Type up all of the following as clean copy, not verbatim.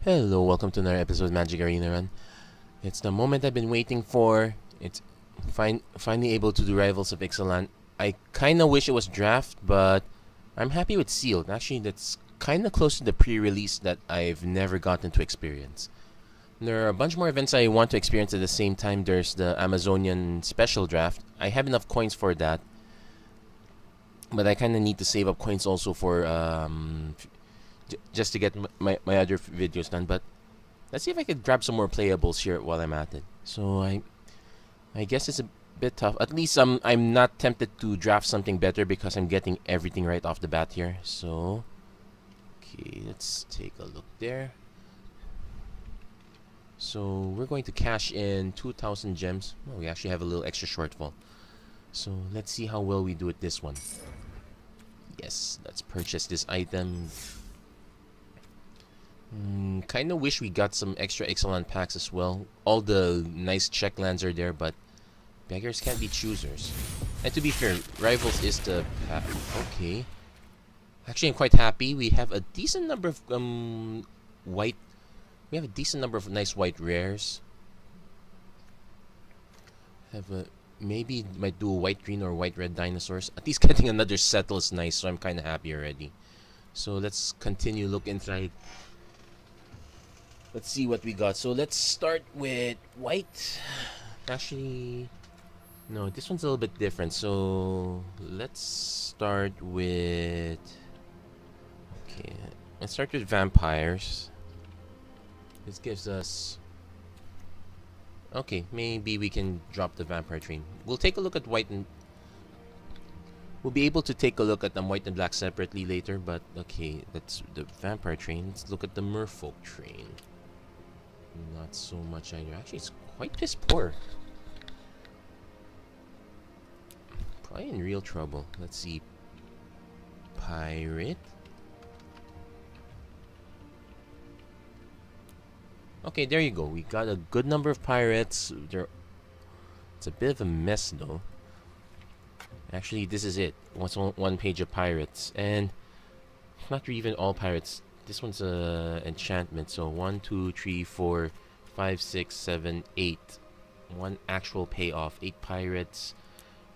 Hello, welcome to another episode of Magic Arena Run. It's the moment I've been waiting for. It's finally able to do Rivals of Ixalan. I kinda wish it was draft, but I'm happy with sealed. Actually, that's kinda close to the pre-release that I've never gotten to experience. There are a bunch more events I want to experience at the same time. There's the Amazonian special draft. I have enough coins for that, but I kinda need to save up coins also for just to get my other videos done. But let's see if I could grab some more playables here while I'm at it. So I guess it's a bit tough. At least I'm not tempted to draft something better because I'm getting everything right off the bat here. So okay, let's take a look there. So we're going to cash in 2,000 gems. Oh, we actually have a little extra shortfall. So let's see how well we do with this one. Yes, let's purchase this item. Kind of wish we got some extra Ixalan packs as well. All the nice check lands are there, but beggars can't be choosers. And to be fair, Rivals is the pack. Okay. Actually, I'm quite happy. We have a decent number of white. We have a decent number of nice white rares. Maybe might do a white green or white red dinosaurs. At least getting another settle is nice, so I'm kind of happy already. So let's continue look inside. Let's see what we got. So let's start with white. Actually, no, this one's a little bit different. So let's start with. Okay, let's start with vampires. This gives us. Okay, maybe we can drop the vampire train. We'll take a look at white and. We'll be able to take a look at the white and black separately later, but okay, that's the vampire train. Let's look at the merfolk train. Not so much either. Actually, it's quite piss poor. Probably in real trouble. Let's see. Pirate. Okay, there you go. We got a good number of pirates. It's a bit of a mess though. Actually, this is it. One page of pirates, and not even all pirates. This one's a enchantment. So 1, 2, 3, 4, 5, 6, 7, 8. One actual payoff. 8 pirates.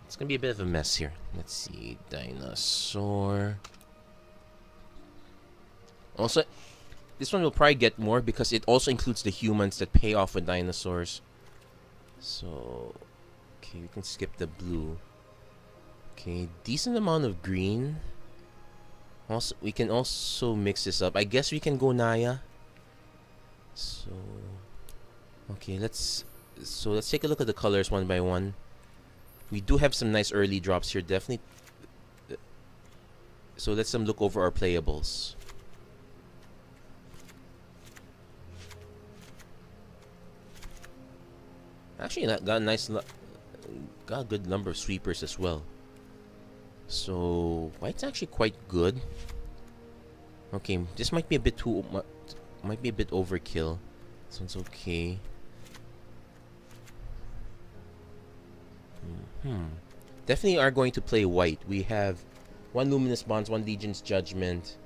It's gonna be a bit of a mess here. Let's see. Dinosaur. Also, this one will probably get more because it also includes the humans that pay off with dinosaurs. So, okay, we can skip the blue. Okay, decent amount of green. Also, we can also mix this up. I guess we can go Naya. So, okay, let's take a look at the colors one by one. We do have some nice early drops here, definitely. So let's look over our playables. Actually, got a good number of sweepers as well. So white's actually quite good. Okay, this might be a bit too might be a bit overkill. This one's okay. Definitely are going to play white. We have 1 Luminous Bonds, 1 Legion's Judgment.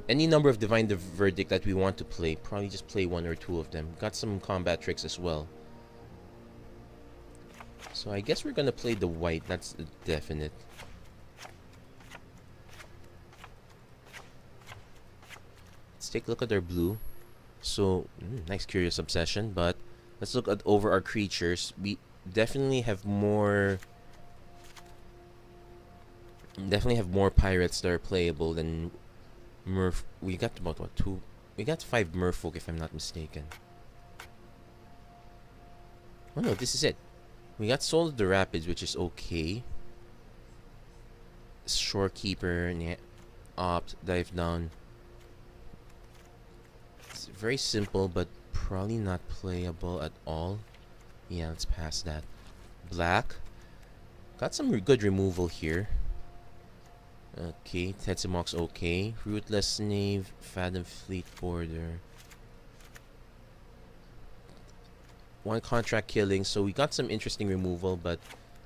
Any number of Divine Verdict that we want to play. Probably just play 1 or 2 of them. Got some combat tricks as well. So I guess we're gonna play the white. That's definite. Let's take a look at our blue. So nice Curious Obsession, but let's look at over our creatures. We definitely have more. Definitely have more pirates that are playable than Merf. We got about what 2? We got 5 merfolk if I'm not mistaken. Oh no, this is it. We got Soul of the Rapids, which is okay. Shorekeeper, Opt, Dive Down. It's very simple, but probably not playable at all. Yeah, let's pass that. Black. Got some good removal here. Okay, Tetsumox okay. Rootless Knave, Fathom Fleet Border. 1 contract killing, so we got some interesting removal, but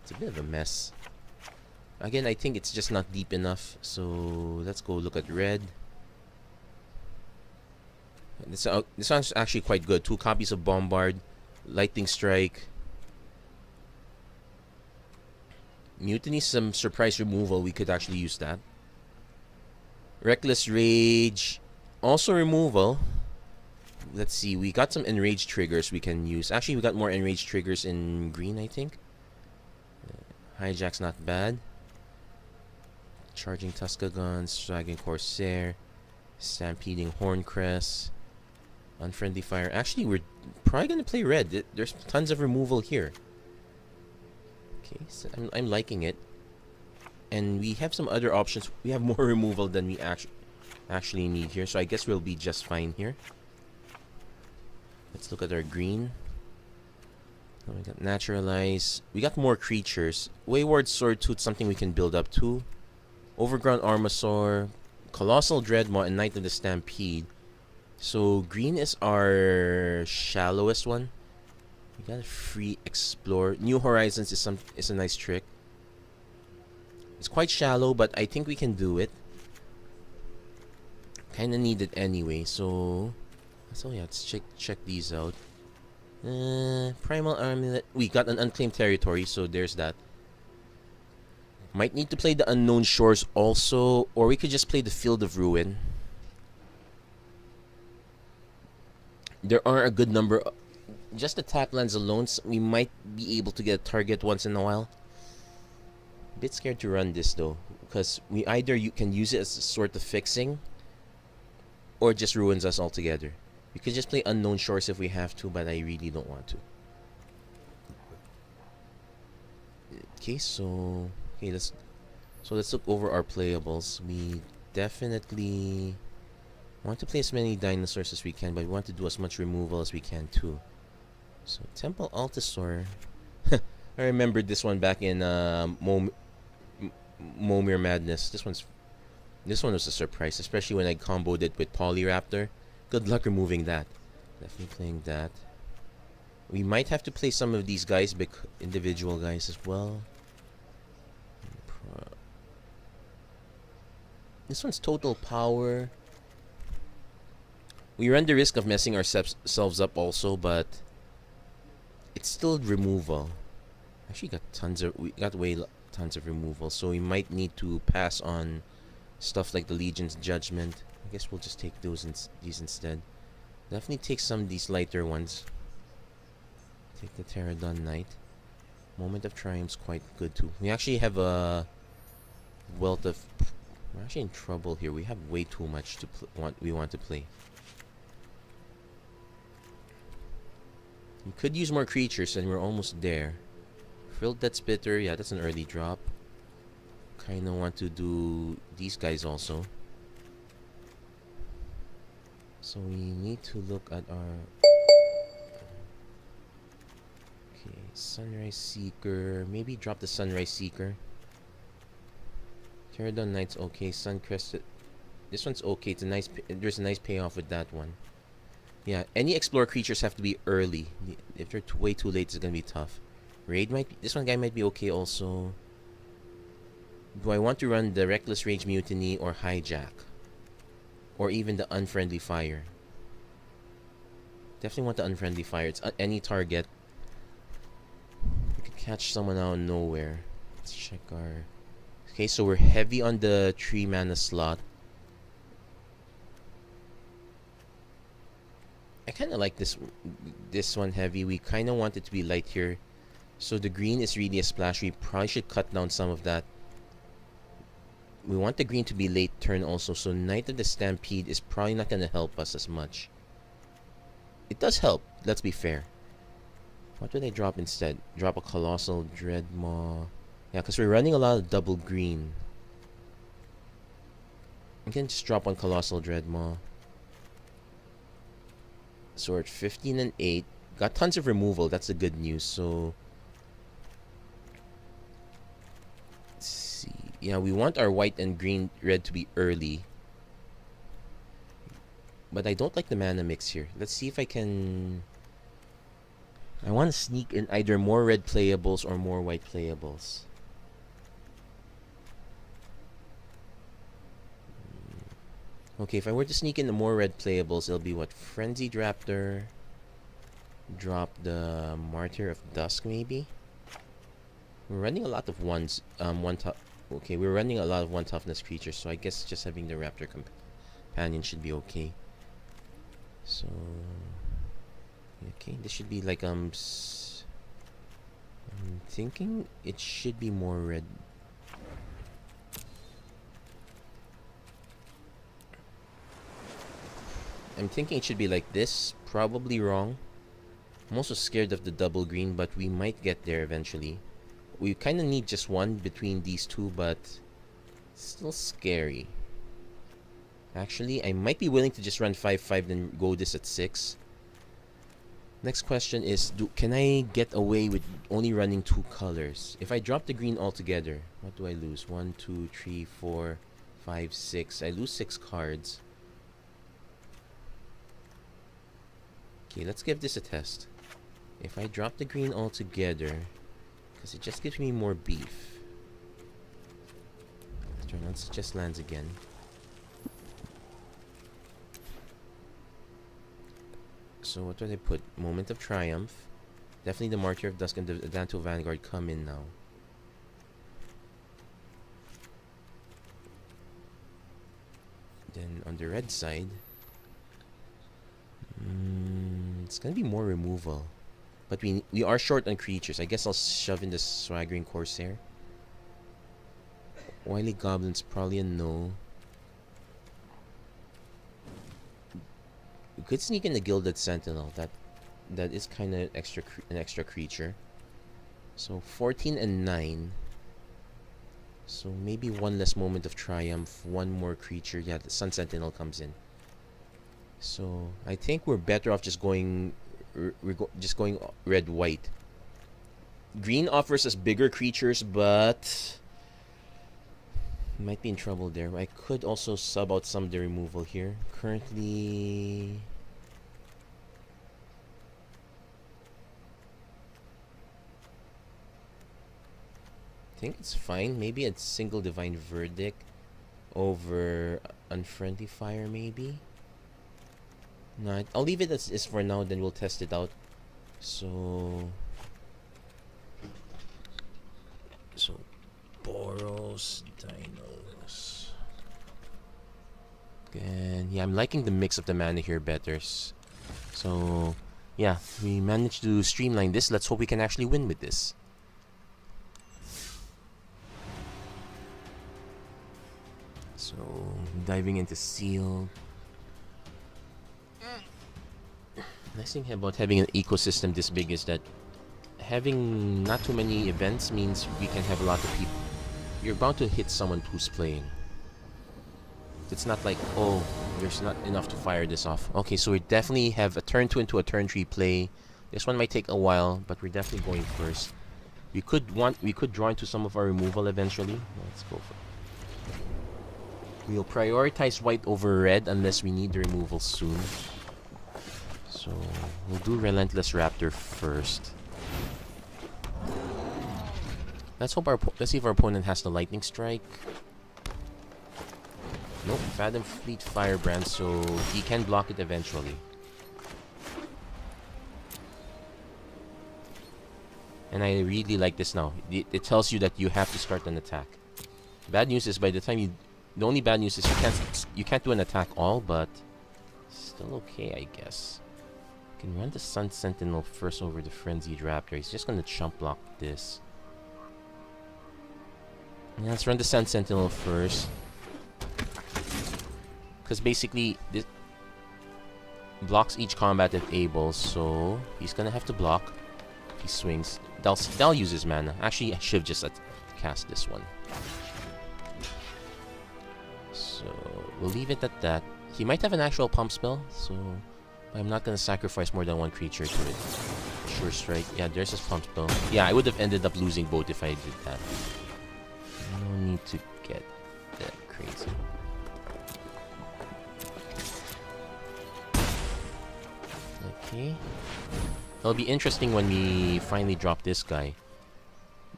it's a bit of a mess. Again, I think it's just not deep enough, so let's go look at red. This sounds actually quite good. 2 copies of Bombard, Lightning Strike, Mutiny, some surprise removal. We could actually use that. Reckless Rage, also removal. Let's see, we got some Enrage triggers we can use. Actually, we got more Enrage triggers in green, I think. Hijack's not bad. Charging Tuskagon, Swagging Corsair, Stampeding Horncrest, Unfriendly Fire. Actually, we're probably going to play red. There's tons of removal here. Okay, so I'm liking it. And we have some other options. We have more removal than we actually need here. So I guess we'll be just fine here. Let's look at our green. Oh, we got Naturalize. We got more creatures. Wayward Swordtooth, something we can build up to. Overgrown Armasaur, Colossal Dreadmaw, and Knight of the Stampede. So green is our shallowest one. We got a free Explore. New Horizons is a nice trick. It's quite shallow, but I think we can do it. Kinda need it anyway, so yeah, let's check these out. Primal Amulet. We got an Unclaimed Territory, so there's that. Might need to play the Unknown Shores also, or we could just play the Field of Ruin. There are a good number. Just the tap lands alone, so we might be able to get a target once in a while. A bit scared to run this though, because you can use it as a sort of fixing, or it just ruins us altogether. We could just play Unknown Shores if we have to, but I really don't want to. Okay, let's look over our playables. We definitely want to play as many dinosaurs as we can, but we want to do as much removal as we can too. So Temple Altasaur. I remember this one back in Momir Madness. This one was a surprise, especially when I comboed it with Polyraptor. Good luck removing that. Definitely playing that. We might have to play some of these guys, individual guys as well. This one's Total Power. We run the risk of messing ourselves up also, but it's still removal. Actually, we got tons of removal, so we might need to pass on stuff like the Legion's Judgment. I guess we'll just take these instead. Definitely take some of these lighter ones. Take the Pterodon Knight. Moment of Triumph's quite good too. We actually have a wealth of. We're actually in trouble here. We have way too much to we want to play. We could use more creatures, and we're almost there. Frilled Death Spitter, yeah, that's an early drop. Kinda want to do these guys also. So we need to look at our. Okay, Sunrise Seeker. Maybe drop the Sunrise Seeker. Pterodon Knight's okay. Suncrested. This one's okay. It's a nice. There's a nice payoff with that one. Yeah, any Explore creatures have to be early. If they're way too late, it's gonna be tough. Raid this one guy might be okay also. Do I want to run the Reckless Rage Mutiny or Hijack? Or even the Unfriendly Fire? Definitely want the Unfriendly Fire. It's any target. We could catch someone out of nowhere. Let's check our. Okay, so we're heavy on the 3 mana slot. I kind of like this one heavy. We kind of want it to be light here. So the green is really a splash. We probably should cut down some of that. We want the green to be late turn also. So Knight of the Stampede is probably not going to help us as much. It does help. Let's be fair. What do they drop instead? Drop a Colossal Dreadmaw. Yeah, because we're running a lot of double green. We can just drop on Colossal Dreadmaw. So we're at 15 and 8. Got tons of removal. That's the good news. So let's see. Yeah, we want our white and red to be early. But I don't like the mana mix here. Let's see if I can. I want to sneak in either more red playables or more white playables. Okay, if I were to sneak in the more red playables, it'll be what? Frenzied Raptor. Drop the Martyr of Dusk, maybe? We're running a lot of ones. Okay, we're running a lot of one toughness creatures, so I guess just having the Raptor companion should be okay. So, okay, this should be like I'm thinking it should be more red. I'm thinking it should be like this. Probably wrong. I'm also scared of the double green, but we might get there eventually. We kind of need just one between these two, but still scary. Actually, I might be willing to just run 5-5 then go this at 6. Next question is, can I get away with only running 2 colors? If I drop the green altogether, what do I lose? 1, 2, 3, 4, 5, 6. I lose 6 cards. Okay, let's give this a test. If I drop the green altogether, because it just gives me more beef. Let's just lands again. So what do I put? Moment of Triumph. Definitely the Martyr of Dusk and the Danto Vanguard come in now. Then on the red side, it's gonna be more removal, but we are short on creatures. I guess I'll shove in the Swaggering Corsair. Wily Goblin's probably a no. We could sneak in the Gilded Sentinel. That is kind of an extra creature. So 14 and 9. So maybe one less Moment of Triumph, one more creature. Yeah, the Sun Sentinel comes in. So I think we're better off just going red white. Green offers us bigger creatures, but might be in trouble there. I could also sub out some of the removal here. Currently, I think it's fine. Maybe a single Divine Verdict over Unfriendly Fire, maybe. No, I'll leave it as is for now, then we'll test it out. So Boros, Dinos. And yeah, I'm liking the mix of the mana here better. So yeah, we managed to streamline this. Let's hope we can actually win with this. So diving into Seal. Nice thing about having an ecosystem this big is that having not too many events means we can have a lot of people. You're bound to hit someone who's playing. It's not like, oh, there's not enough to fire this off. Okay, so we definitely have a turn 2 into a turn 3 play. This one might take a while, but we're definitely going first. We could draw into some of our removal eventually. Let's go for it. We'll prioritize white over red unless we need the removal soon. So we'll do Relentless Raptor first. Let's see if our opponent has the Lightning Strike. Nope, Fathom Fleet Firebrand, so he can block it eventually. And I really like this now. It tells you that you have to start an attack. Bad news is by the time the only bad news is you can't do an attack all, but still okay, I guess. You can run the Sun Sentinel first over the Frenzied Raptor. He's just gonna chump block this. Yeah, let's run the Sun Sentinel first. Because basically, this blocks each combat if able, so he's gonna have to block. If he swings, that'll use his mana. Actually, I should have just cast this one. So we'll leave it at that. He might have an actual pump spell, so I'm not gonna sacrifice more than one creature to it. Sure Strike. Yeah, there's his pump spell. Yeah, I would have ended up losing both if I did that. No need to get that crazy. Okay. It'll be interesting when we finally drop this guy.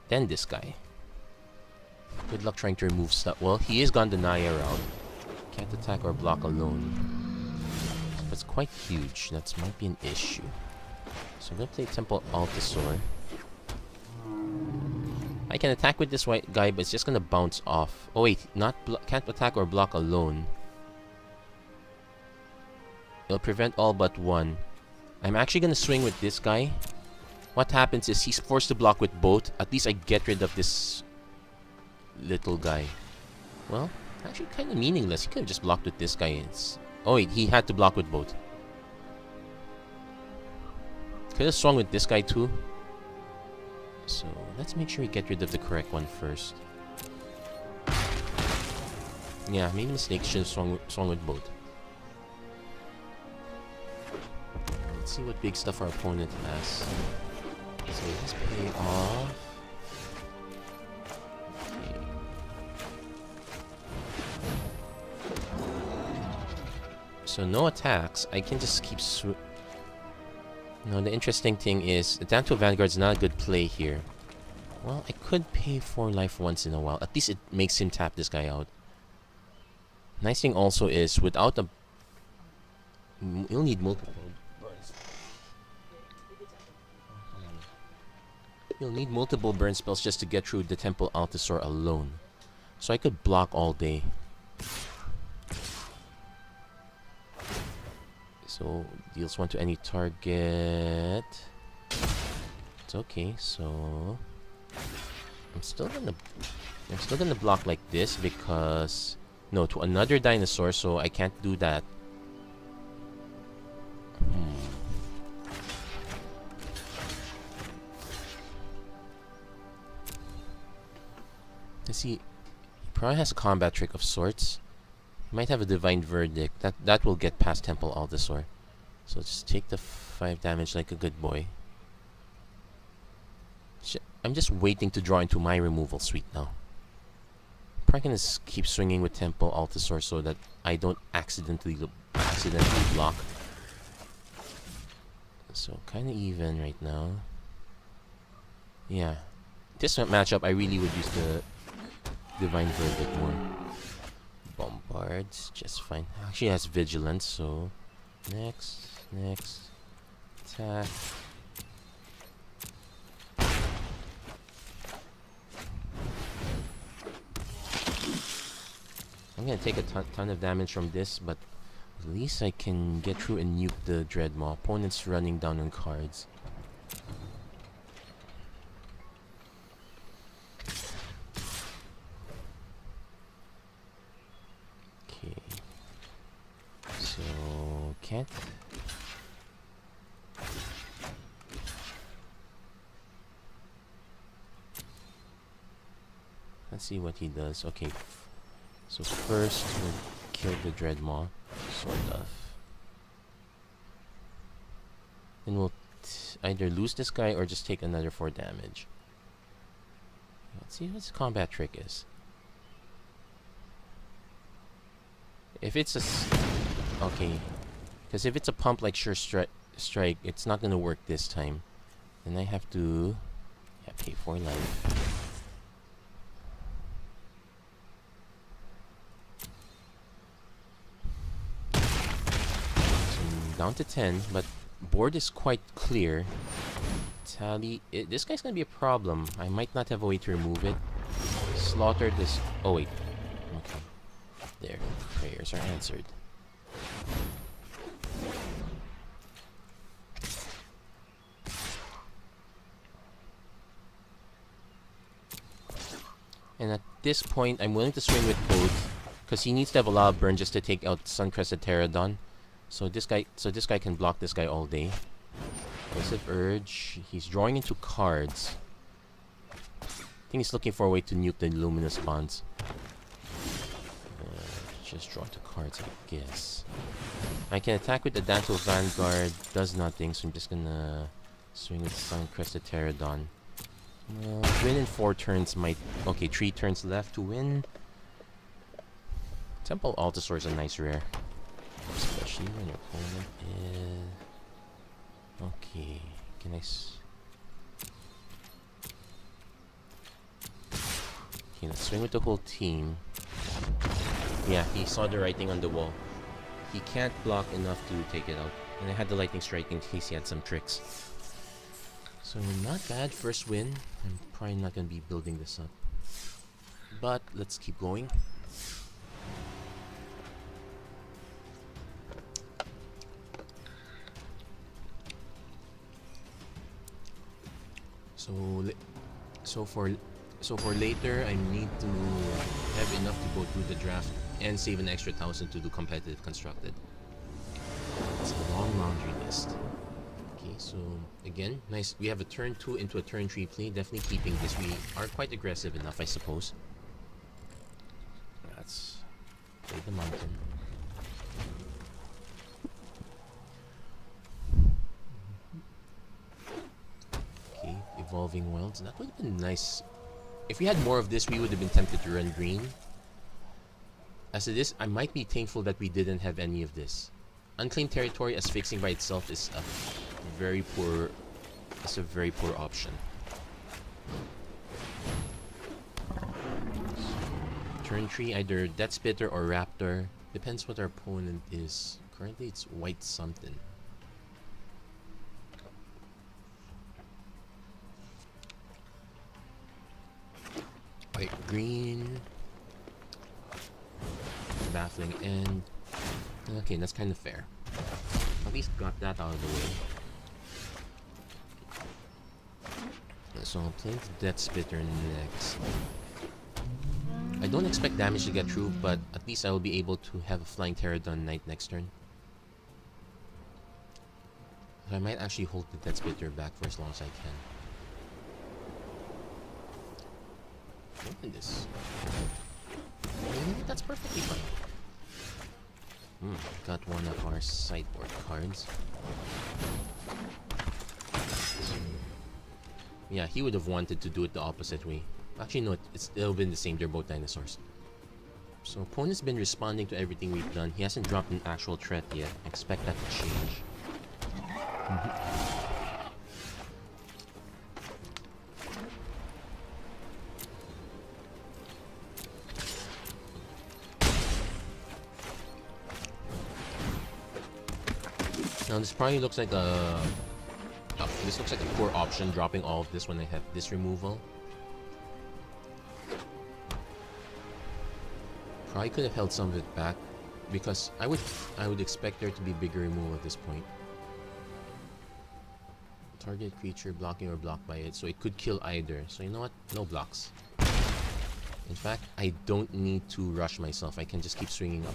Then this guy. Good luck trying to remove stuff. Well, he is gone the Naya route. Can't attack. attack or block alone. That's quite huge. That might be an issue. So I'm gonna play Temple Altasaur. I can attack with this white guy, but it's just gonna bounce off. Oh wait, can't attack or block alone. It'll prevent all but one. I'm actually gonna swing with this guy. What happens is he's forced to block with both. At least I get rid of this little guy. Well, actually kind of meaningless. He could have just blocked with this guy. Oh wait, he had to block with both. Could have swung with this guy too. So let's make sure we get rid of the correct one first. Yeah, maybe mistake. Should have swung with both. Let's see what big stuff our opponent has. So let's pay off. Okay. So no attacks. I can just keep No, the interesting thing is, Adanto Vanguard's not a good play here. Well, I could pay 4 life once in a while. At least it makes him tap this guy out. Nice thing also is, without a... You'll need multiple burns. You'll need multiple burn spells just to get through the Temple Altasaur alone. So I could block all day. So, deals 1 to any target. It's okay, so... I'm still gonna block like this because... No, to another dinosaur, so I can't do that. Let's see. He probably has a combat trick of sorts. He might have a Divine Verdict. That will get past Temple Altasaur. So just take the 5 damage like a good boy. I'm just waiting to draw into my removal suite now. Probably gonna keep swinging with Temple Altasaur so that I don't accidentally block. So kinda even right now. Yeah. This matchup I really would use the Divine Verdict more. Bombards, just fine. Actually has Vigilance, so next attack. I'm gonna take a ton of damage from this, but at least I can get through and nuke the Dreadmaw. Opponent's running down on cards. Okay. So, can't... Let's see what he does. Okay. So first, we'll kill the Dreadmaw, sort of. Then we'll either lose this guy or just take another 4 damage. Let's see what his combat trick is. If it's a... Okay. Because if it's a pump like Sure Strike, it's not going to work this time. Then I have to... Yeah, pay 4 life. Down to 10, but board is quite clear. Tally, this guy's gonna be a problem. I might not have a way to remove it. Slaughter this. Oh wait, okay. There, prayers are answered. And at this point, I'm willing to swing with both because he needs to have a lot of burn just to take out Suncrested Pterodon. So this guy can block this guy all day. Aggressive Urge. He's drawing into cards. I think he's looking for a way to nuke the Luminous Bonds. Just draw to cards, I guess. I can attack with the Adanto Vanguard. Does nothing, so I'm just gonna swing with Suncrested Pterodon. Well, win in 4 turns might... Okay, 3 turns left to win. Temple Altasaur is a nice rare. Especially when your opponent is... Okay, can I... Okay, let's swing with the whole team. Yeah, he saw the writing on the wall. He can't block enough to take it out. And I had the lightning strike in case he had some tricks. So not bad, first win. I'm probably not going to be building this up. But let's keep going. So for later, I need to have enough to go through the draft and save an extra 1,000 to do competitive constructed. It's a long laundry list. Okay, so again, nice. We have a turn 2 into a turn 3 play. Definitely keeping this. We are quite aggressive enough, I suppose. Let's play the mountain. Okay, evolving wilds. That would have been nice. If we had more of this, we would have been tempted to run green. As it is, I might be thankful that we didn't have any of this. Unclaimed territory as fixing by itself is a very poor option. Turn 3, either Death Spitter or Raptor. Depends what our opponent is. Currently, it's white something. White green. Baffling End. Okay, that's kind of fair. At least got that out of the way. So I'll play the Death Spitter next. I don't expect damage to get through, but at least I will be able to have a Flying Pterodon Knight next turn. So I might actually hold the Death Spitter back for as long as I can. Open this. That's perfectly fine. Got one of our sideboard cards. Yeah, he would have wanted to do it the opposite way. Actually, no, it's still been the same. They're both dinosaurs. So, opponent's been responding to everything we've done. He hasn't dropped an actual threat yet. Expect that to change. Now, this probably looks like a... this looks like a poor option, dropping all of this when I have this removal. Probably could have held some of it back, because I would expect there to be bigger removal at this point. Target creature blocking or blocked by it, so it could kill either. So you know what? No blocks. In fact, I don't need to rush myself. I can just keep swinging up.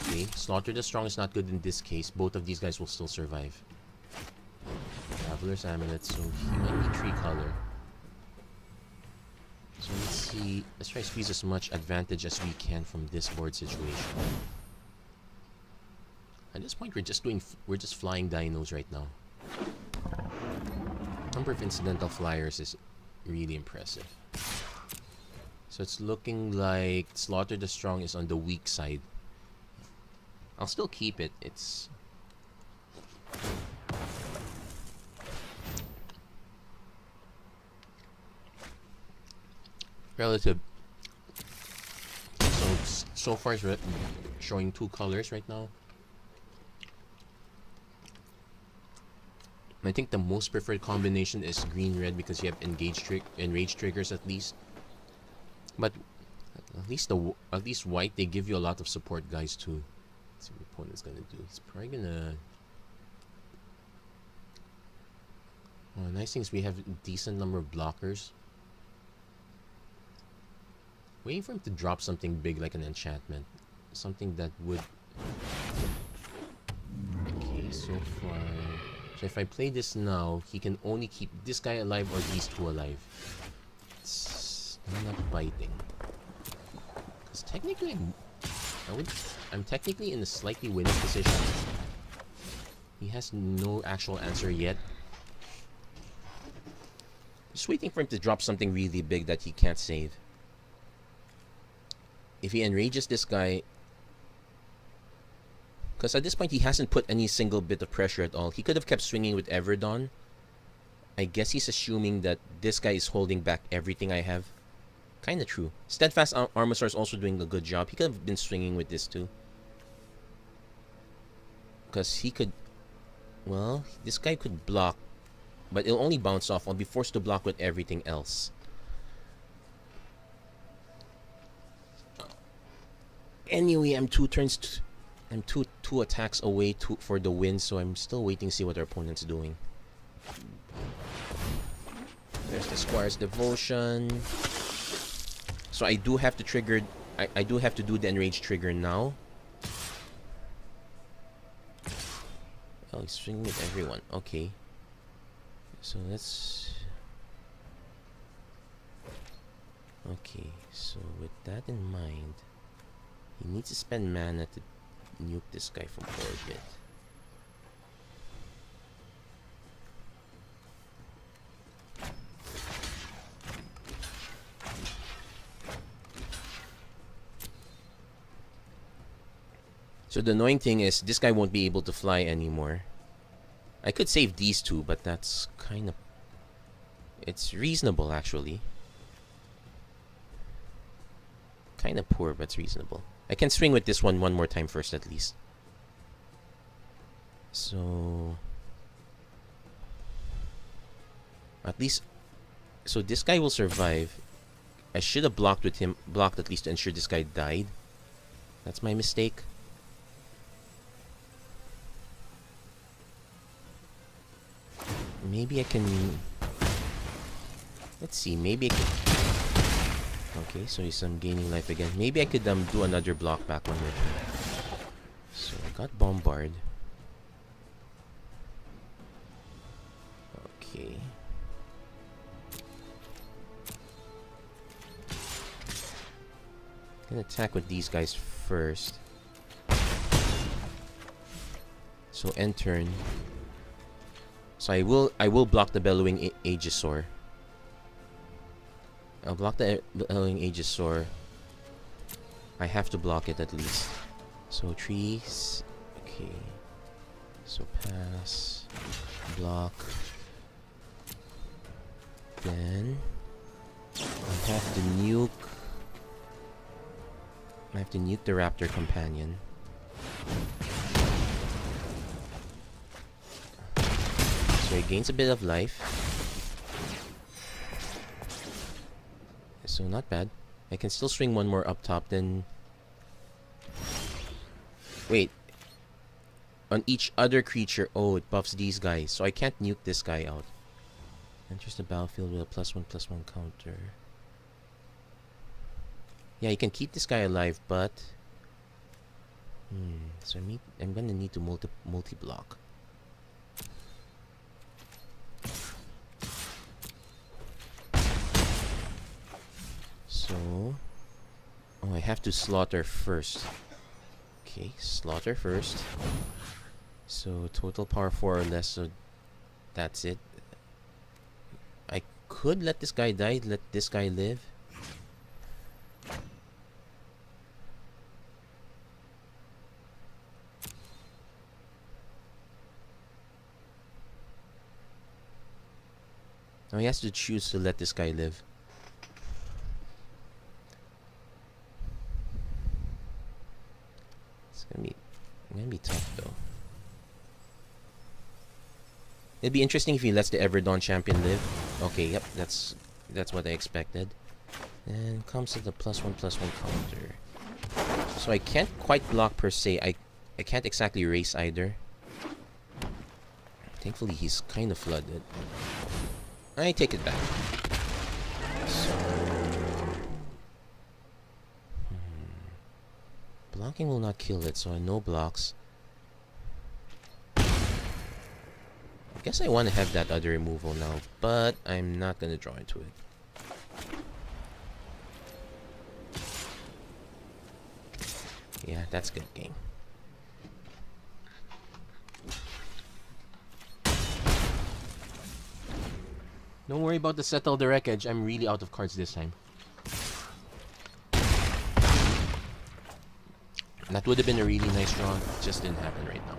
Okay, Slaughter the Strong is not good in this case. Both of these guys will still survive. Traveler's Amulet, so he might be 3-color. So let's see. Let's try to squeeze as much advantage as we can from this board situation. At this point, we're just flying dinos right now. Number of incidental flyers is really impressive. So it's looking like Slaughter the Strong is on the weak side. I'll still keep it. It's... relative. So far it's showing 2 colors right now. I think the most preferred combination is green-red because you have enrage triggers at least. But at least white, they give you a lot of support guys too. Let's see what the opponent's gonna do. He's probably gonna... Oh, nice thing is we have a decent number of blockers. Waiting for him to drop something big like an enchantment. Something that would... Okay, so far... So if I play this now, he can only keep this guy alive or these 2 alive. It's not biting. Because technically I'm technically in a slightly winning position. He has no actual answer yet. Just waiting for him to drop something really big that he can't save. If he enrages this guy... Because at this point, he hasn't put any single bit of pressure at all. He could have kept swinging with Everdon. I guess he's assuming that this guy is holding back everything I have. Kind of true. Steadfast Armosaur is also doing a good job. He could have been swinging with this too. Because he could... Well, this guy could block. But it'll only bounce off. I'll be forced to block with everything else. Anyway, I'm I'm two attacks away for the win, so I'm still waiting to see what our opponent's doing. There's the Squire's Devotion. So I do have to trigger... I do have to do the Enrage trigger now. Oh, he's swinging with everyone. Okay. So let's... Okay, so with that in mind, he needs to spend mana to nuke this guy from orbit. So the annoying thing is, this guy won't be able to fly anymore. I could save these two, but that's kind of... It's reasonable, actually. Kind of poor, but it's reasonable. I can swing with this one more time first, at least. So... At least... So this guy will survive. I should have blocked with him, blocked at least to ensure this guy died. That's my mistake. Maybe I can... Let's see, maybe I can... Okay, so he's gaining life again. Maybe I could do another block back one with him. So I got Bombard. Okay. Gonna attack with these guys first. So end turn. So I will block the Bellowing Aegisaur. I'll block the Bellowing Aegisaur. I have to block it at least. So trees. Okay. So pass. Block. Then I have to nuke. I have to nuke the Raptor Companion. So he gains a bit of life. So not bad. I can still swing one more up top, then... Wait. On each other creature... Oh, it buffs these guys. So I can't nuke this guy out. Enters the battlefield with a +1/+1 counter. Yeah, you can keep this guy alive, but... So I'm gonna need to multi-block. So... Oh, I have to slaughter first. Okay, slaughter first. So, total power 4 or less, so... That's it. I could let this guy die, let this guy live. Now he has to choose to let this guy live. It's gonna be tough though. It'd be interesting if he lets the Everdawn champion live. Okay, yep, that's what I expected. And comes to the +1/+1 counter. So I can't quite block per se. I can't exactly race either. Thankfully he's kind of flooded. I take it back. So, blocking will not kill it, so no blocks. I guess I want to have that other removal now, but I'm not going to draw into it. Yeah, that's good game. Don't worry about the Settle the Wreckage. I'm really out of cards this time. That would have been a really nice draw. It just didn't happen right now.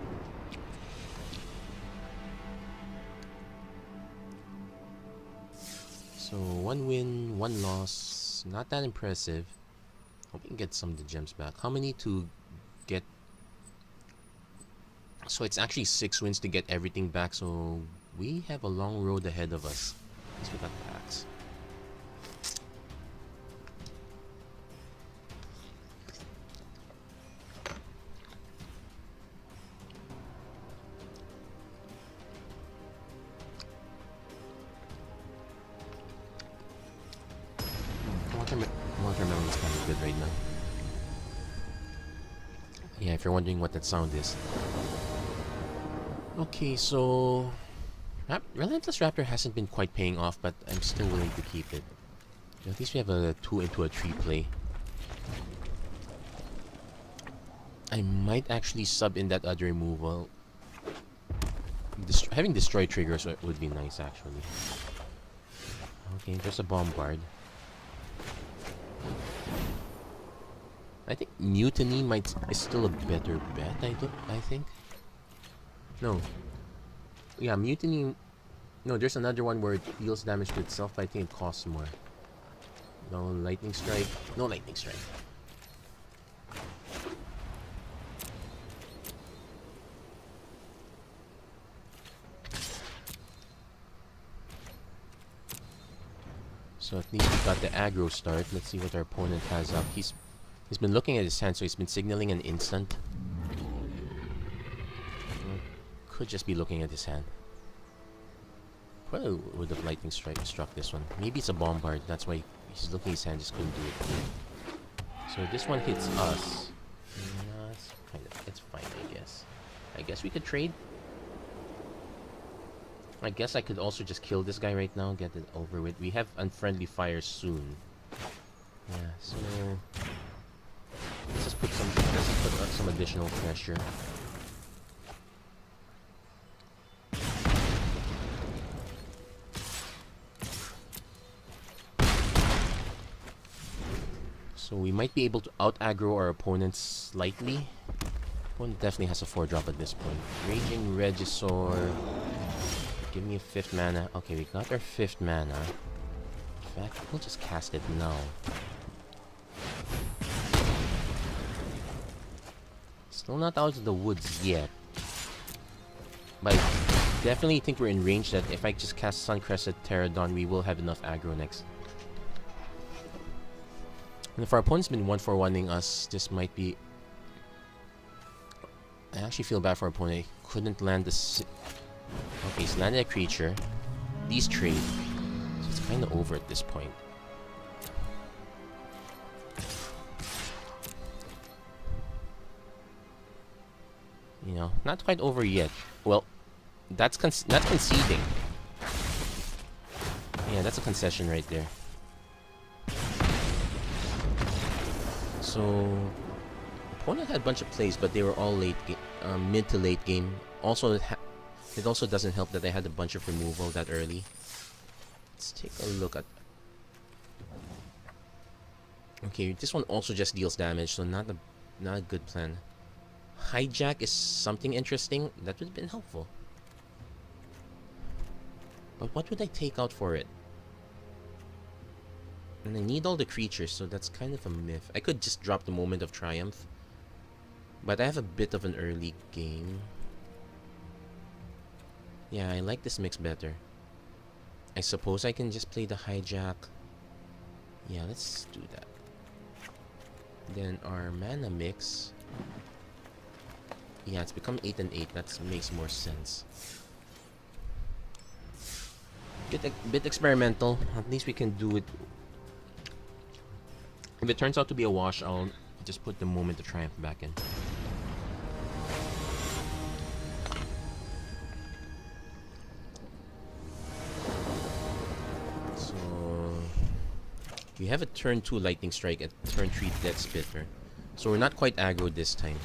So, 1 win, 1 loss. wins. Not that impressive. Hope we can get some of the gems back. How many to get? So it's actually 6 wins to get everything back. So we have a long road ahead of us. At least we got packs. Watermelon is kind of good right now. Yeah, if you're wondering what that sound is. Okay, so Relentless Raptor hasn't been quite paying off, but I'm still willing to keep it. At least we have a 2 into a 3 play. I might actually sub in that other removal. Having destroy triggers would be nice, actually. Okay, there's a Bombard. I think Mutiny is still a better bet. I think. No. Yeah, Mutiny. No, there's another one where it deals damage to itself, but I think it costs more. No Lightning Strike. No Lightning Strike. So at least we got the aggro start. Let's see what our opponent has up. He's been looking at his hand, so he's been signaling an instant. Could just be looking at his hand. Probably would have Lightning struck this one. Maybe it's a Bombard. That's why he's looking at his hand, just couldn't do it. So this one hits us. It's fine, I guess. I guess we could trade. I guess I could also just kill this guy right now, get it over with. We have Unfriendly Fire soon. Yeah, so let's just put some additional pressure. So we might be able to out-aggro our opponents slightly. Opponent definitely has a 4-drop at this point. Raging Regisaur. Give me a 5th mana. Okay, we got our 5th mana. In fact, we'll just cast it now. Still not out of the woods yet. But I definitely think we're in range that if I just cast Suncrested Pterodon, we will have enough aggro next. And if our opponent's been 1-for-1ing us, this might be... I actually feel bad for our opponent. He couldn't land the... Okay, he's landed a creature. These trade. So it's kind of over at this point. You know, not quite over yet. Well, that's conceding. Yeah, that's a concession right there. So, opponent had a bunch of plays, but they were all mid to late game. Also, it also doesn't help that I had a bunch of removal that early. Let's take a look at... Okay, this one also just deals damage, so not a good plan. Hijack is something interesting. That would have been helpful. But what would I take out for it? And I need all the creatures, so that's kind of a myth. I could just drop the Moment of Triumph. But I have a bit of an early game. Yeah, I like this mix better. I suppose I can just play the Hijack. Yeah, let's do that. Then our mana mix. Yeah, it's become 8 and 8. That makes more sense. Bit experimental. At least we can do it. If it turns out to be a wash, I'll just put the Moment of Triumph back in. So we have a turn 2 Lightning Strike at turn 3 Death Spitter. So we're not quite aggro this time.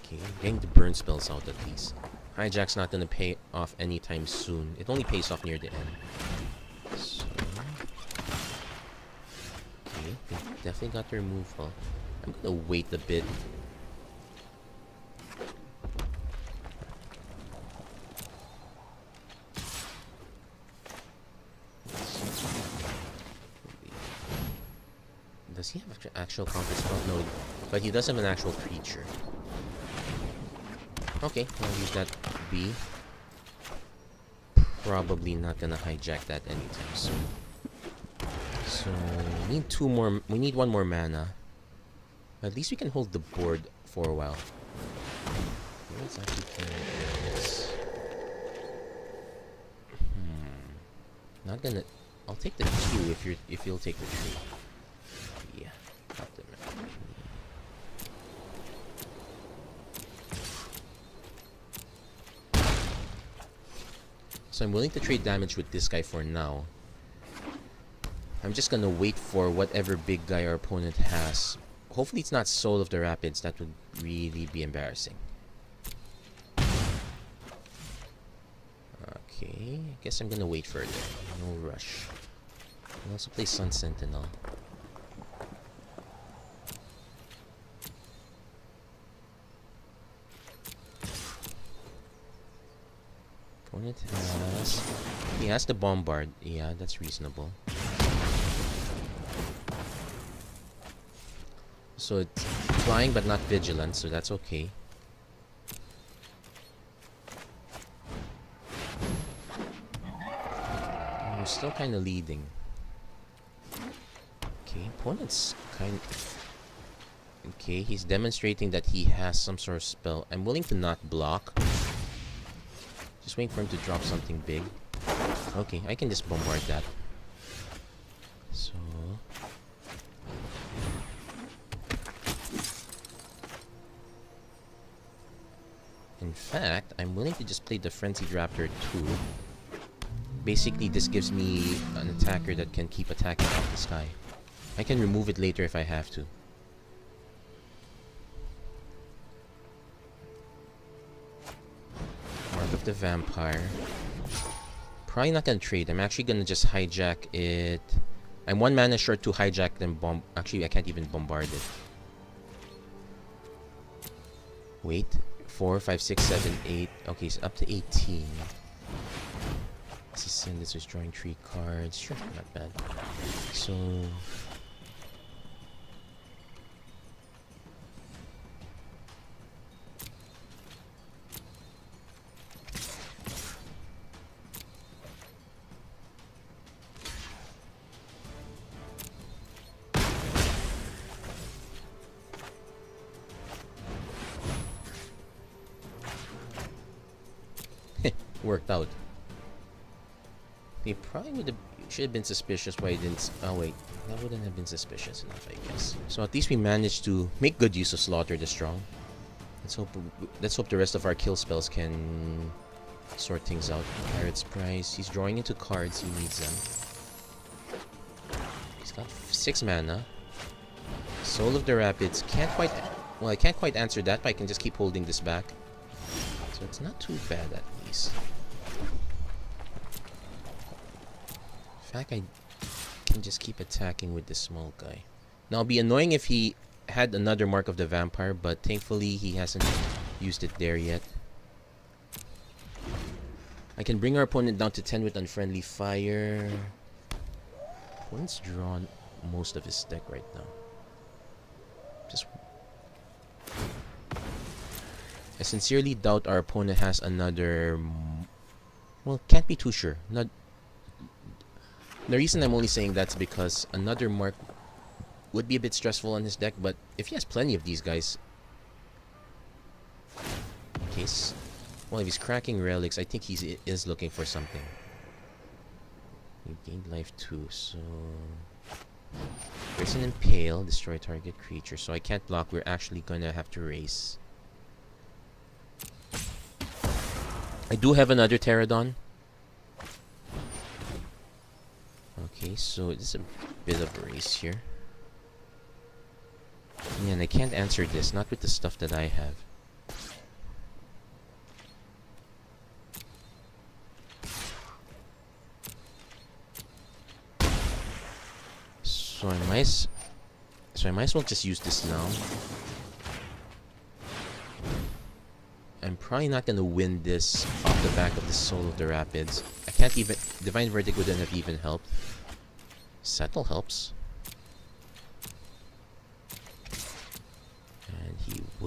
Okay, getting the burn spells out at least. Hijack's not gonna pay off anytime soon. It only pays off near the end. So, okay, they definitely got the removal. I'm gonna wait a bit. actual counter spell? No, but he does have an actual creature. Okay, I'll use that B. Probably not gonna hijack that anytime soon. So we need two more. We need one more mana. At least we can hold the board for a while. Let's actually play this. Not gonna. I'll take the Q if you'll take the tree. Yeah, got them. So I'm willing to trade damage with this guy for now. I'm just gonna wait for whatever big guy our opponent has. Hopefully it's not Soul of the Rapids. That would really be embarrassing. Okay, I guess I'm gonna wait further. No rush. I'll also play Sun Sentinel. Opponent has... He has the Bombard. Yeah, that's reasonable. So it's flying but not vigilant, so that's okay. We're still kind of leading. Okay, opponent's kind of... Okay, he's demonstrating that he has some sort of spell. I'm willing to not block. Just waiting for him to drop something big. Okay, I can just bombard that. So... In fact, I'm willing to just play the Frenzied Raptor too. Basically, this gives me an attacker that can keep attacking off the sky. I can remove it later if I have to. Mark of the Vampire. Probably not gonna trade. I'm actually gonna just hijack it. I'm 1 mana short to hijack them bomb. Actually, I can't even bombard it. Wait. 4, 5, 6, 7, 8. Okay, so up to 18. This is sin. This is drawing 3 cards. Sure, not bad. So. Worked out. They probably should have been suspicious why he didn't. Oh wait, that wouldn't have been suspicious enough, I guess. So at least we managed to make good use of Slaughter the Strong. Let's hope the rest of our kill spells can sort things out. Pirate's Prize. He's drawing into cards. He needs them. He's got 6 mana. Soul of the Rapids. Can't quite. Well, I can't quite answer that, but I can just keep holding this back. So it's not too bad at least. In fact, I can just keep attacking with this small guy. Now, it'd be annoying if he had another Mark of the Vampire, but thankfully he hasn't used it there yet. I can bring our opponent down to 10 with Unfriendly Fire. Opponent's drawn most of his deck right now. Just... I sincerely doubt our opponent has another... Well, can't be too sure. Not... The reason I'm only saying that's because another mark would be a bit stressful on his deck, but if he has plenty of these guys... Okay, well, if he's cracking relics, I think he is looking for something. He gained life 2, so... There's an Impale, destroy target creature, so I can't block. We're actually gonna have to race. I do have another Pterodon. Okay, so this is a bit of a race here. And I can't answer this, not with the stuff that I have. So I might as well just use this now. I'm probably not gonna win this off the back of the Soul of the Rapids. I can't even... Divine Verdict wouldn't have even helped. Settle helps.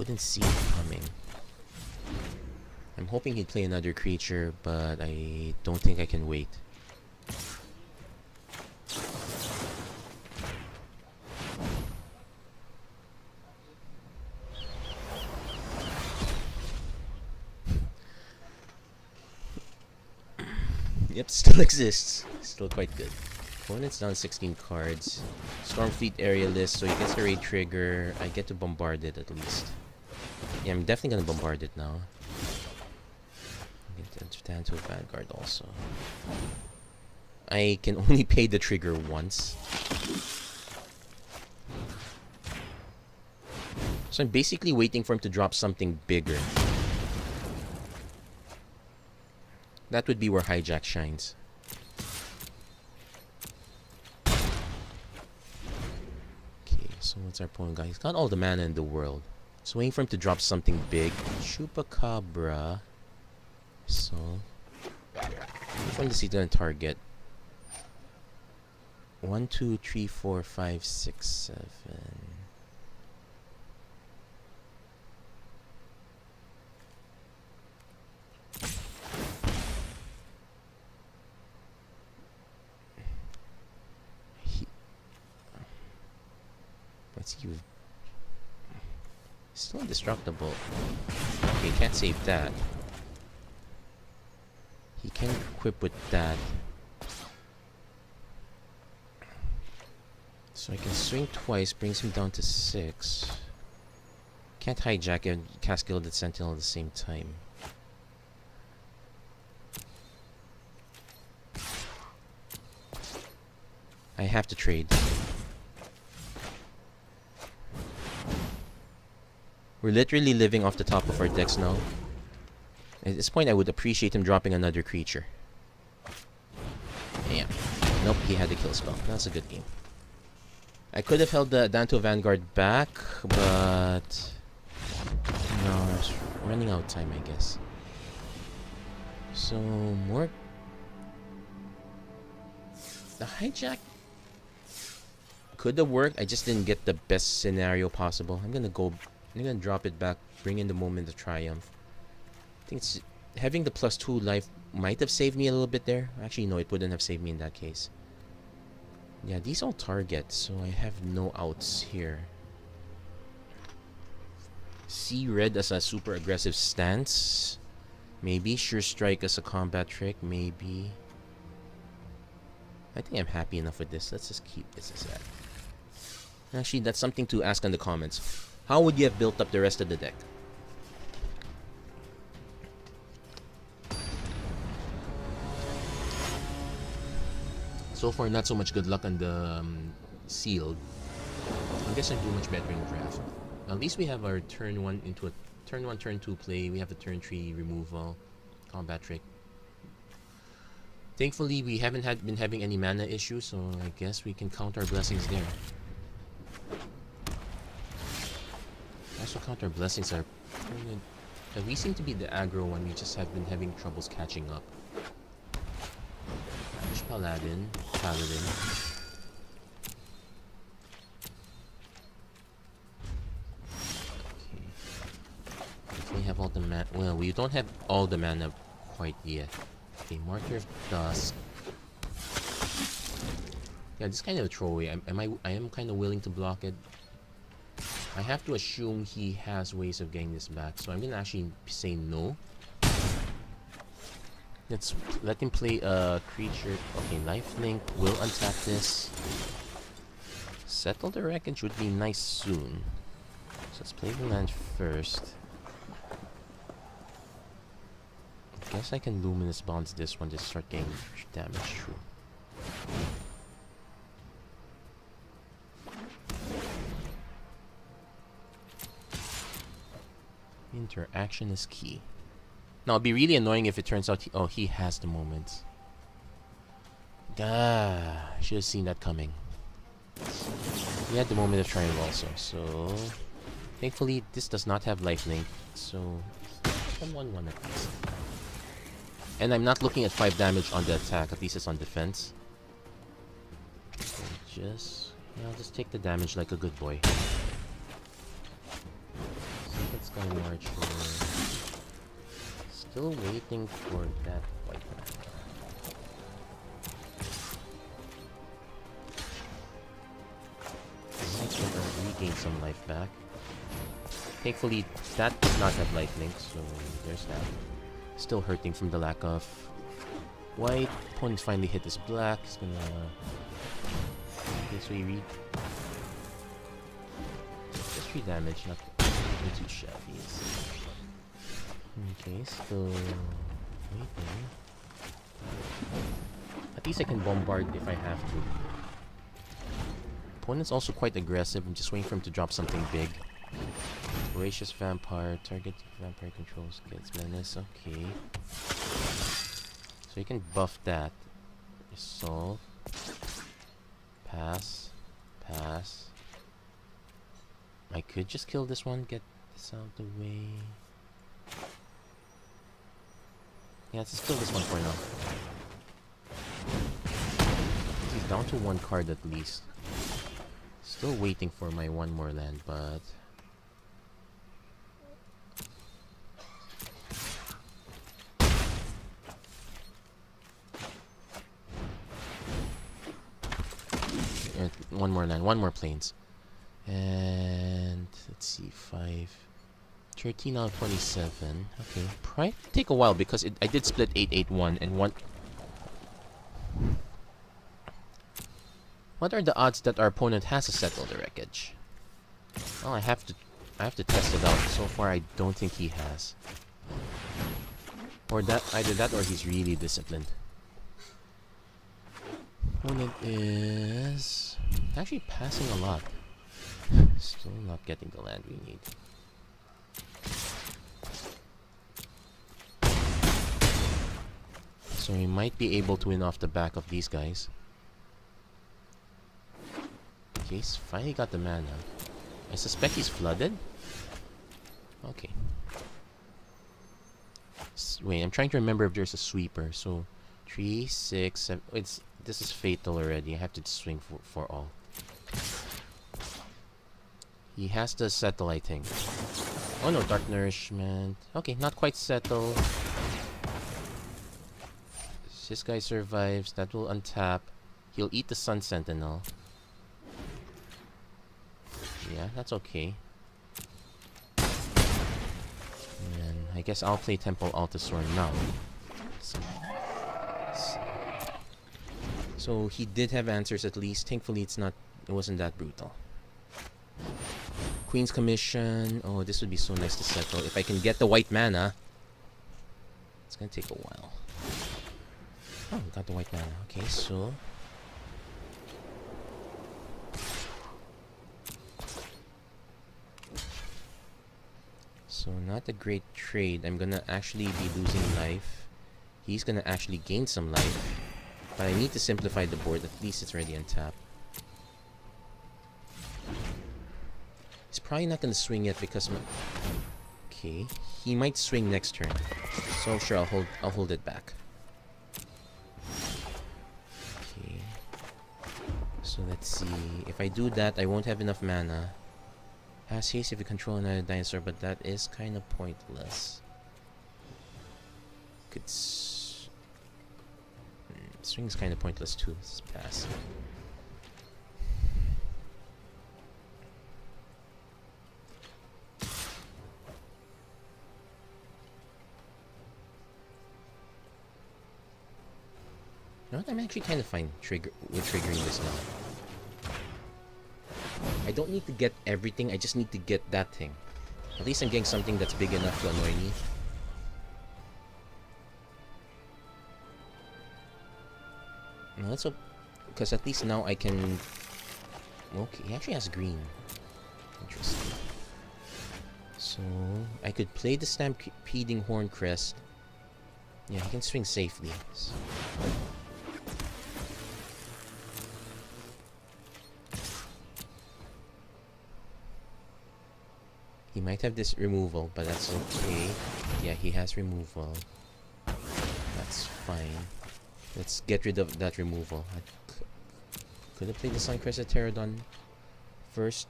wouldn't see it coming. I'm hoping he'd play another creature, but I don't think I can wait. Yep, still exists. Still quite good. Opponent's down 16 cards. Stormfleet area list, so he gets the raid trigger. I get to bombard it at least. Yeah, I'm definitely gonna bombard it now. I get to stand to a Vanguard also. I can only pay the trigger once. So I'm basically waiting for him to drop something bigger. That would be where Hijack shines. Okay, so what's our opponent got? He's got all the mana in the world. So waiting for him to drop something big. Chupacabra. So which one does he gonna target? 1, 2, 3, 4, 5, 6, 7. Let's see. Still indestructible. Okay, can't save that. He can equip with that. So I can swing twice, brings him down to 6. Can't hijack and cast Gilded Sentinel at the same time. I have to trade. We're literally living off the top of our decks now. At this point, I would appreciate him dropping another creature. Damn. Nope, he had the kill spell. That's a good game. I could have held the Danto Vanguard back, but... no, it's running out of time, I guess. So, more... the hijack could have worked. I just didn't get the best scenario possible. I'm gonna drop it back, bring in the Moment of Triumph. I think it's having the +2 life might have saved me a little bit there. Actually, no, it wouldn't have saved me in that case. Yeah, these all target, so I have no outs here. See red as a super aggressive stance. Maybe Sure Strike as a combat trick. Maybe. I think I'm happy enough with this. Let's just keep this as that. Actually, that's something to ask in the comments. How would you have built up the rest of the deck? So far, not so much good luck on the sealed. I guess I do much better in the draft. At least we have our turn 1 into a turn 1, turn 2 play. We have a turn 3 removal, combat trick. Thankfully, we haven't been having any mana issues, so I guess we can count our blessings there. Also count our blessings are permanent. We seem to be the aggro one. We just have been having troubles catching up. Push Paladin. Okay. We have all the mana. Well, we don't have all the mana quite yet. Okay, Martyr of Dusk. Yeah, this is kind of a throwaway. I am kind of willing to block it. I have to assume he has ways of getting this back, so I'm gonna actually say no. Let's let him play a creature. Okay, lifelink will untap this. Settle the Wreckage would be nice soon. So let's play the land first. I guess I can Luminous Bonds this one to start getting damage through. Interaction is key. Now, it'd be really annoying if it turns out he has the moments. I should have seen that coming. He had the Moment of Triumph also, so... thankfully, this does not have lifelink, so... 1/1 at least. And I'm not looking at 5 damage on the attack, at least it's on defense. So I'll just take the damage like a good boy. Time Archer. Still waiting for that white man. Let's regain some life back. Thankfully, that does not have lifelink, so there's that. Still hurting from the lack of white. Opponent's finally hit his black. He's gonna... Okay, so he read... Just 3 damage, not too shabby. Okay, still waiting. At least I can bombard if I have to. Opponent's also quite aggressive. I'm just waiting for him to drop something big. Voracious Vampire. Target vampire controls. Gets menace. Okay. So you can buff that. Resolve. Pass. Pass. I could just kill this one. Get this out of the way. Yeah, let's just kill this one for now. He's down to 1 card at least. Still waiting for my 1 more land, but... one more land, 1 more plains. And... let's see, 5... 13 out of 27. Okay, probably take a while because I did split 8-8-1 and 1... What are the odds that our opponent has to settle the wreckage? Well, I have to test it out. So far, I don't think he has. Or that, either that or he's really disciplined. Opponent is actually passing a lot. Still not getting the land we need. So he might be able to win off the back of these guys. Okay, he's finally got the mana. I suspect he's flooded. Okay. Wait, I'm trying to remember if there's a sweeper. So 3, 6, 7. This is fatal already. I have to swing for all. He has to settle, I think. Oh no, Dark Nourishment. Okay, not quite settle. This guy survives. That will untap. He'll eat the Sun Sentinel. Yeah, that's okay. And I guess I'll play Temple Altasaur now. So he did have answers at least. Thankfully, it wasn't that brutal. Queen's Commission. Oh, this would be so nice to settle. If I can get the white mana. It's gonna take a while. Oh, got the white mana. Okay, so... So, not a great trade. I'm gonna actually be losing life. He's gonna actually gain some life. But I need to simplify the board. At least it's already on tap. He's probably not gonna swing yet because... Okay. He might swing next turn. So sure, I'll hold it back. Okay. So let's see. If I do that, I won't have enough mana. Has haste if you control another dinosaur, but that is kind of pointless. Could swing is kind of pointless too. Let's pass. You know what? I'm actually kind of fine with triggering this now. I don't need to get everything, I just need to get that thing. At least I'm getting something that's big enough to annoy me. Now let's hope, because at least now I can... Okay, he actually has green. Interesting. So, I could play the Stampeding Horncrest. Yeah, he can swing safely. So. He might have this removal, but that's okay. Yeah, he has removal. That's fine. Let's get rid of that removal. I could have played the Suncrested Pterodon first.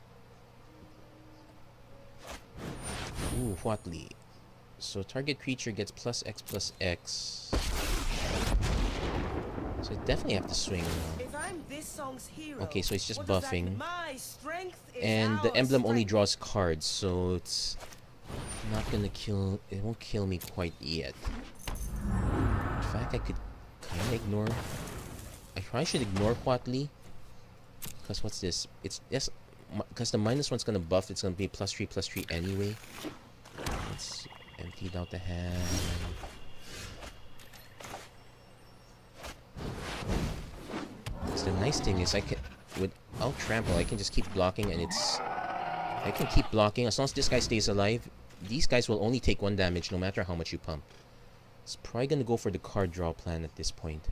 Ooh, Ooh, Huatli. So target creature gets plus X. So I definitely have to swing now. If I'm this song's hero, Okay, so it's just what does that buffing. mean? My strength is And the our emblem only strength. draws cards, so it's not gonna kill. It won't kill me quite yet. In fact, I could kind of ignore. I probably should ignore Huatli. Because what's this? It's yes. Because the -1's gonna buff. It's gonna be +3/+3 anyway. Let's empty out the hand. So the nice thing is I can, without trample, I can just keep blocking, and I can keep blocking as long as this guy stays alive. These guys will only take 1 damage no matter how much you pump. It's probably gonna go for the card draw plan at this point.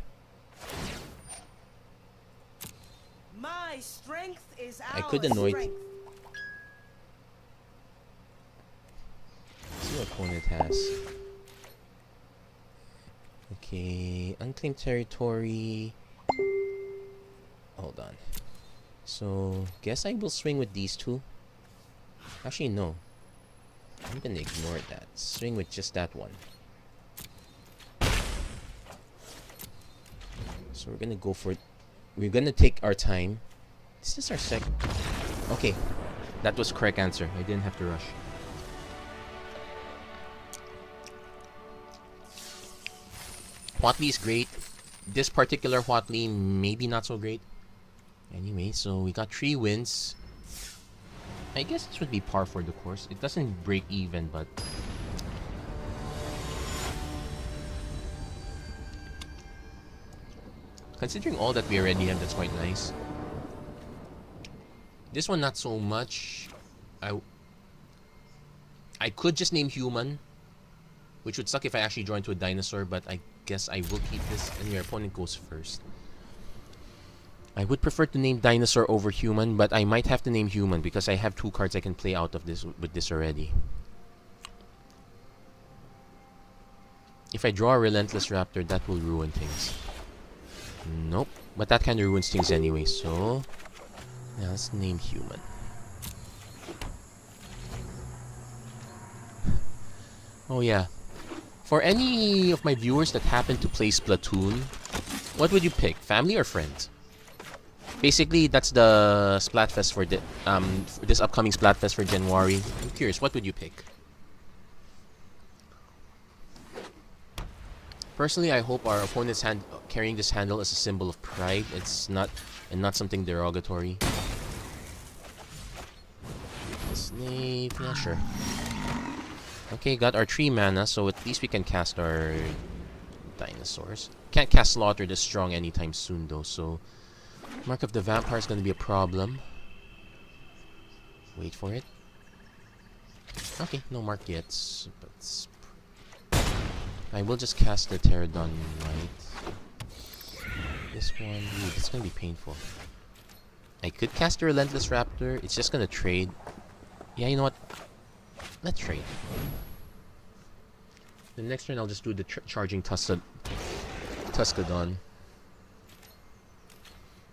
My strength is our I could annoy. strength. See what opponent has. Okay, unclaimed territory. Hold on. So, guess I will swing with these two. Actually, no. I'm gonna ignore that. Swing with just that one. So we're gonna go for it. We're gonna take our time. Is this our second? Okay. That was correct answer. I didn't have to rush. Huatli is great. This particular Huatli, maybe not so great. Anyway, so we got 3 wins. I guess this would be par for the course. It doesn't break even, but... considering all that we already have, that's quite nice. This one, not so much. I could just name human, which would suck if I actually draw into a dinosaur, but I guess I will keep this, and your opponent goes first. I would prefer to name dinosaur over human, but I might have to name human because I have 2 cards I can play out of this with this already. If I draw a relentless raptor, that will ruin things. Nope, but that kind of ruins things anyway, so now let's name human. Oh yeah, for any of my viewers that happen to play Splatoon, what would you pick, family or friends? Basically, that's the Splatfest for this upcoming Splatfest for January. I'm curious, what would you pick? Personally, I hope our opponent's carrying this handle as a symbol of pride. It's not, and not something derogatory. Snape, yeah, sure. Okay, got our 3 mana, so at least we can cast our dinosaurs. Can't cast Slaughter this strong anytime soon, though, so Mark of the Vampire is going to be a problem. Wait for it. Okay, no mark yet. But I will just cast the Pterodon Knight. This one, ooh, it's going to be painful. I could cast the Relentless Raptor. It's just going to trade. Yeah, you know what? Let's trade. The next turn, I'll just do the charging Tuscadon.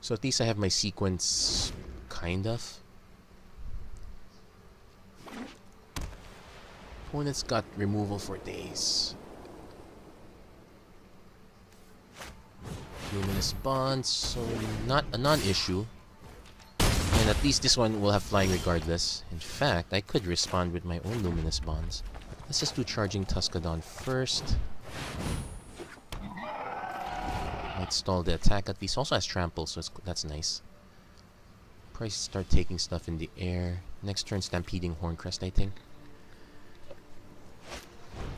So at least I have my sequence, kind of. Opponent's got removal for days. Luminous Bonds, so not a non-issue. And at least this one will have flying regardless. In fact, I could respond with my own Luminous Bonds. Let's just do Charging Tuscadon first. Might stall the attack at least. Also has trample, so that's nice. Probably start taking stuff in the air. Next turn, Stampeding Horncrest, I think.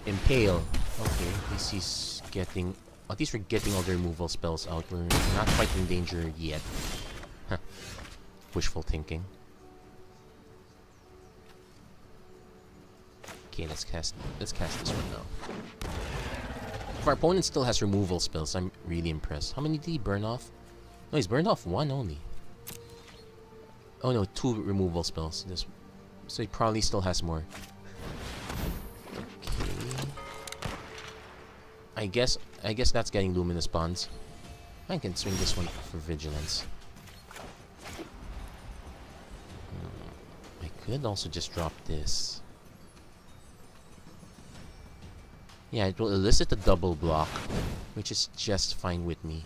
Impale. Okay, at least he's getting... at least we're getting all the removal spells out. We're not quite in danger yet. Huh. Wishful thinking. Okay, let's cast this one now. If our opponent still has removal spells, I'm really impressed. How many did he burn off? No, he's burned off 1 only. Oh no, 2 removal spells. So he probably still has more. Okay. I guess that's getting Luminous Bonds. I can swing this one for Vigilance. I could also just drop this. Yeah, it will elicit a double block, which is just fine with me.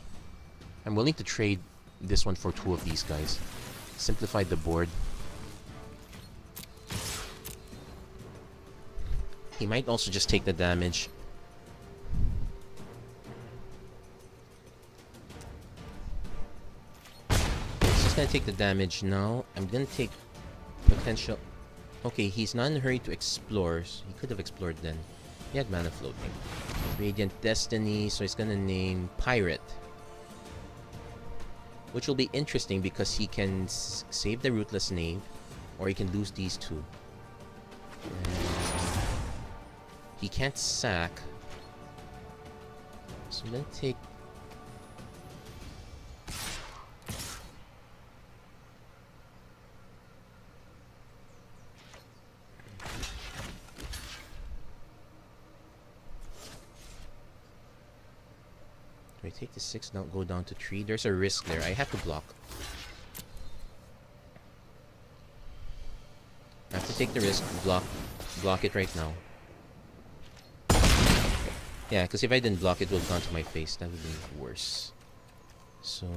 I'm willing to trade this one for 2 of these guys. Simplify the board. He might also just take the damage. He's just gonna take the damage now. I'm gonna take potential... Okay, he's not in a hurry to explore. So he could have explored then. He had mana floating. Radiant Destiny, so he's gonna name Pirate. Which will be interesting because he can save the Rootless Knave, or he can lose these 2. He can't sack. So I'm gonna take... Do I take the 6 now, go down to 3? There's a risk there. I have to block. I have to take the risk, block it right now. Yeah, because if I didn't block it, would have gone to my face. That would be worse. So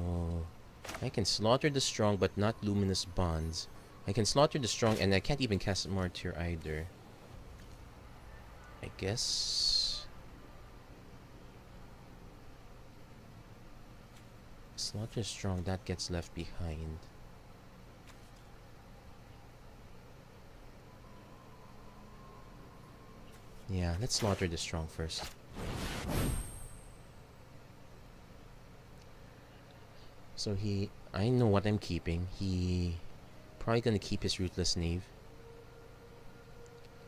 I can slaughter the strong, but not luminous bonds. I can slaughter the strong, and I can't even cast Martyr either. I guess slaughter strong, that gets left behind. Yeah, let's slaughter the strong first. So I know what I'm keeping. He probably gonna keep his Rootless Knave.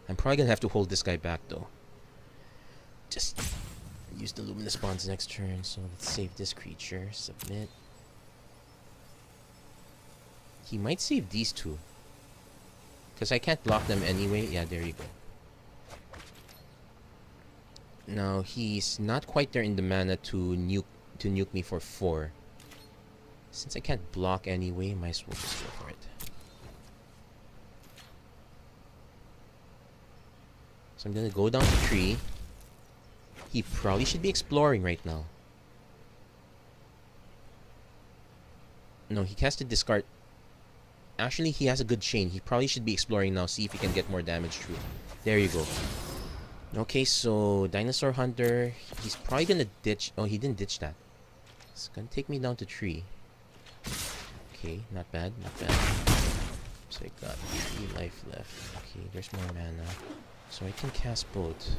I'm probably gonna have to hold this guy back though. Just use the Luminous Bonds next turn. So let's save this creature. Submit. He might save these 2. Because I can't block them anyway. Yeah, there you go. Now he's not quite there in the mana to nuke me for 4. Since I can't block anyway, might as well just go for it. So I'm gonna go down to 3. He probably should be exploring right now. No, he has to discard. Actually, he has a good chain. He probably should be exploring now. See if he can get more damage through. There you go. Okay, so Dinosaur Hunter. He's probably gonna ditch. Oh, he didn't ditch that. It's gonna take me down to 3. Okay, not bad, not bad. So I got 3 life left. Okay, there's more mana. So I can cast both.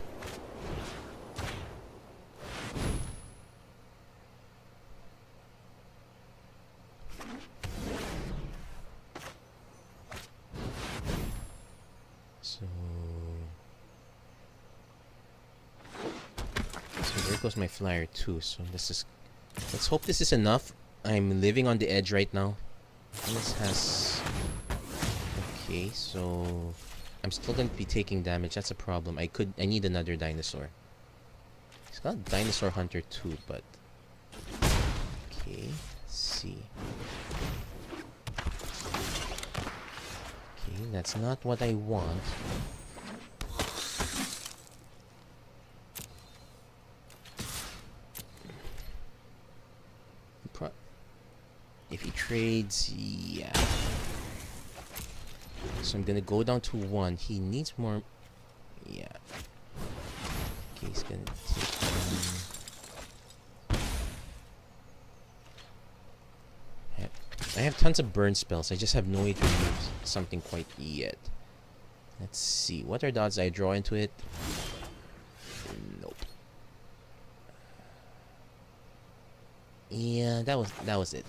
So there goes my flyer too. So let's hope this is enough. I'm living on the edge right now. This has... Okay, so I'm still gonna be taking damage. That's a problem. I need another dinosaur. He's got Dinosaur Hunter too, but okay, let's see. Okay, that's not what I want. If he trades, yeah. So I'm gonna go down to 1. He needs more. Yeah. Okay, he's gonna take 1. I have tons of burn spells. I just have no way to use something quite yet. Let's see. What are the odds I draw into it? Nope. Yeah, that was it.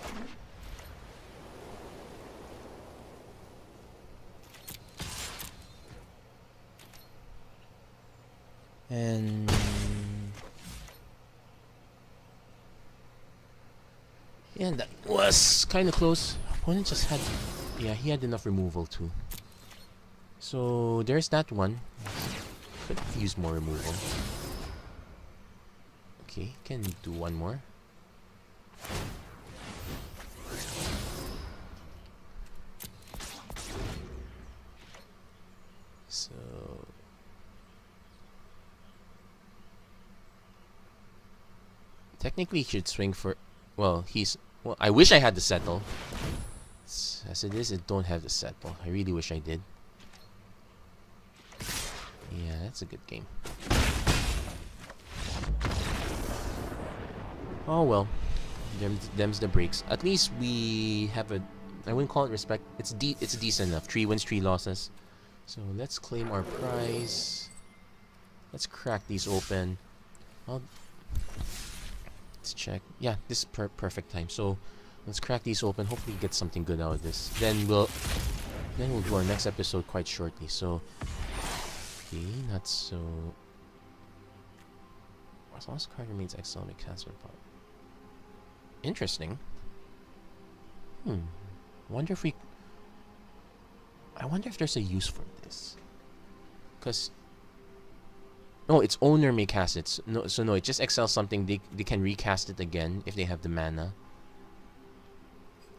And yeah, that was kind of close. Opponent just had, yeah, he had enough removal too. So there's that one. Could use more removal. Okay, can do one more. So Technically, he should swing for... Well, he's... Well, I wish I had the settle. As it is, I don't have the settle. I really wish I did. Yeah, that's a good game. Oh well. Them's the breaks. At least we have a... I wouldn't call it respect. It's decent enough. 3 wins, 3 losses. So let's claim our prize. Let's crack these open. Well, let's check. Yeah, this is perfect time. So let's crack these open. Hopefully get something good out of this. Then we'll do our next episode quite shortly. So okay, not so. As long as the card remains exiled, make cancel pot. Interesting. Wonder if we. I wonder if there's a use for this. Cause. No, its owner may cast it. So no, it just exiles something. They can recast it again if they have the mana.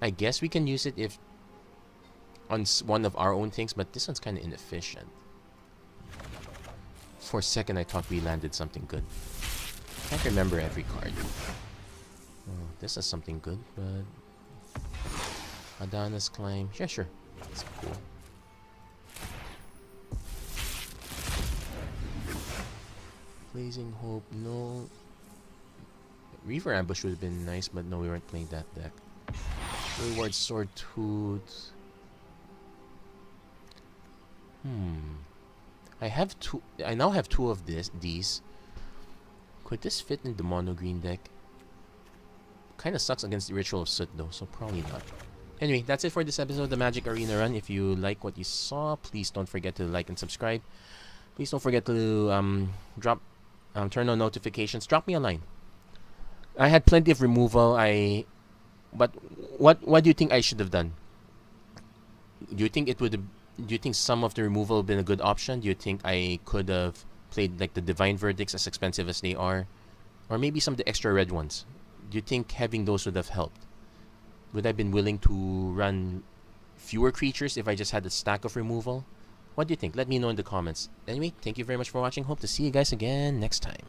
I guess we can use it if on one of our own things, but this one's kind of inefficient. For a second, I thought we landed something good. Can't remember every card. Oh, this is something good, but Adana's Climb. Yeah, sure. That's cool. Blazing Hope, no. Reaver Ambush would have been nice, but no, we weren't playing that deck. Reward Sword Tooth. I now have 2 of these. Could this fit in the mono green deck? Kinda sucks against the Ritual of Soot though, so probably not. Anyway, that's it for this episode of the Magic Arena Run. If you like what you saw, please don't forget to like and subscribe. Please don't forget to turn on notifications. Drop me a line. I had plenty of removal. But what do you think I should have done? Do you think some of the removal would have been a good option? Do you think I could have played like the Divine Verdicts, as expensive as they are, or maybe some of the extra red ones? Do you think having those would have helped? Would I have been willing to run fewer creatures if I just had a stack of removal? What do you think? Let me know in the comments. Anyway, thank you very much for watching. Hope to see you guys again next time.